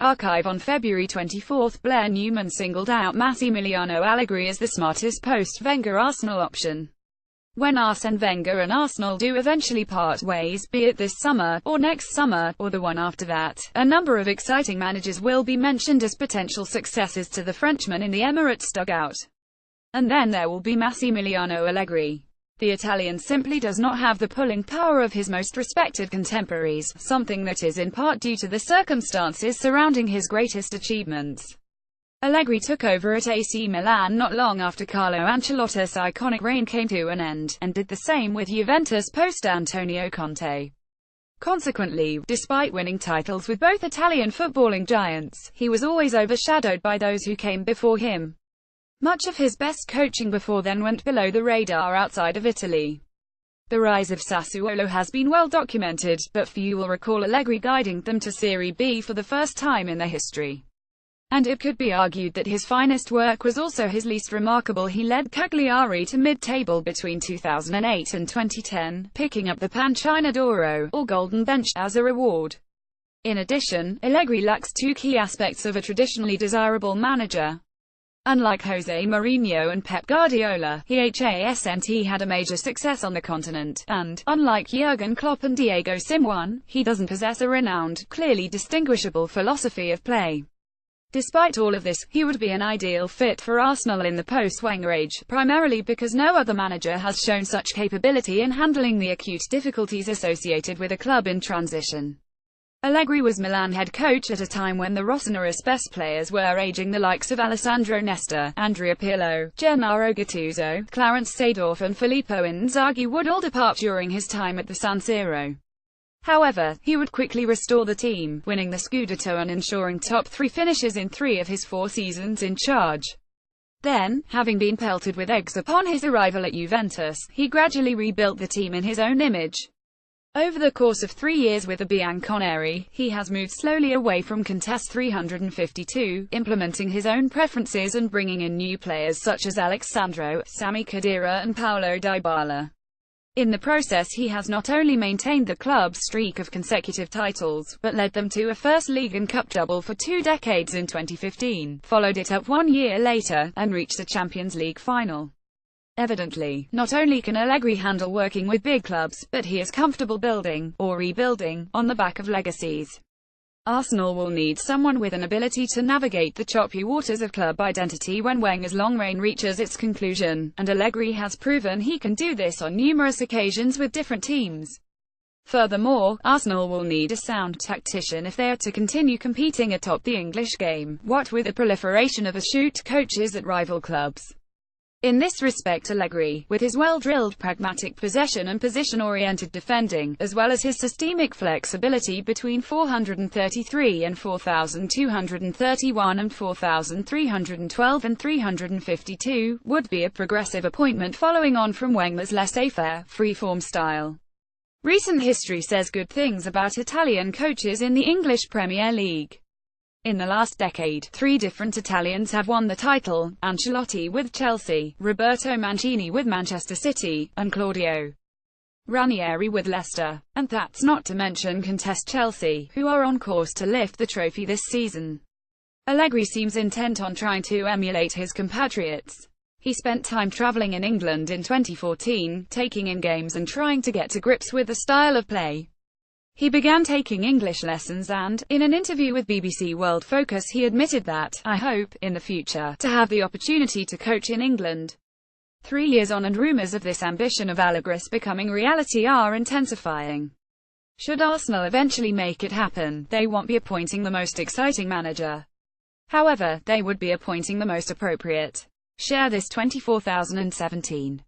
Archive. On February 24, Blair Newman singled out Massimiliano Allegri as the smartest post-Wenger Arsenal option. When Arsene Wenger and Arsenal do eventually part ways, be it this summer, or next summer, or the one after that, a number of exciting managers will be mentioned as potential successors to the Frenchman in the Emirates dugout. And then there will be Massimiliano Allegri. The Italian simply does not have the pulling power of his most respected contemporaries, something that is in part due to the circumstances surrounding his greatest achievements. Allegri took over at AC Milan not long after Carlo Ancelotti's iconic reign came to an end, and did the same with Juventus post-Antonio Conte. Consequently, despite winning titles with both Italian footballing giants, he was always overshadowed by those who came before him. Much of his best coaching before then went below the radar outside of Italy. The rise of Sassuolo has been well documented, but few will recall Allegri guiding them to Serie B for the first time in their history. And it could be argued that his finest work was also his least remarkable. He led Cagliari to mid-table between 2008 and 2010, picking up the Pancina d'Oro, or Golden Bench, as a reward. In addition, Allegri lacks two key aspects of a traditionally desirable manager. Unlike Jose Mourinho and Pep Guardiola, he hasn't had a major success on the continent, and, unlike Jurgen Klopp and Diego Simeone, he doesn't possess a renowned, clearly distinguishable philosophy of play. Despite all of this, he would be an ideal fit for Arsenal in the post-Wenger age, primarily because no other manager has shown such capability in handling the acute difficulties associated with a club in transition. Allegri was Milan head coach at a time when the Rossonera's best players were aging. The likes of Alessandro Nesta, Andrea Pirlo, Gennaro Gattuso, Clarence Seedorf and Filippo Inzaghi would all depart during his time at the San Siro. However, he would quickly restore the team, winning the Scudetto and ensuring top three finishes in 3 of his 4 seasons in charge. Then, having been pelted with eggs upon his arrival at Juventus, he gradually rebuilt the team in his own image. Over the course of 3 years with the Bianconeri, he has moved slowly away from Contest 352, implementing his own preferences and bringing in new players such as Alexandro, Sami Khedira and Paulo Dybala. In the process he has not only maintained the club's streak of consecutive titles, but led them to a First League and Cup double for 2 decades in 2015, followed it up 1 year later, and reached a Champions League final. Evidently, not only can Allegri handle working with big clubs, but he is comfortable building, or rebuilding, on the back of legacies. Arsenal will need someone with an ability to navigate the choppy waters of club identity when Wenger's long reign reaches its conclusion, and Allegri has proven he can do this on numerous occasions with different teams. Furthermore, Arsenal will need a sound tactician if they are to continue competing atop the English game, what with the proliferation of astute coaches at rival clubs. In this respect Allegri, with his well-drilled pragmatic possession and position-oriented defending, as well as his systemic flexibility between 433 and 4,231 and 4,312 and 352, would be a progressive appointment following on from Wenger's laissez-faire, free-form style. Recent history says good things about Italian coaches in the English Premier League. In the last decade, 3 different Italians have won the title: Ancelotti with Chelsea, Roberto Mancini with Manchester City, and Claudio Ranieri with Leicester. And that's not to mention Contest Chelsea, who are on course to lift the trophy this season. Allegri seems intent on trying to emulate his compatriots. He spent time travelling in England in 2014, taking in games and trying to get to grips with the style of play. He began taking English lessons and, in an interview with BBC World Focus, he admitted that, "I hope, in the future, to have the opportunity to coach in England." 3 years on and rumours of this ambition of Allegri's becoming reality are intensifying. Should Arsenal eventually make it happen, they won't be appointing the most exciting manager. However, they would be appointing the most appropriate. Share this 2017.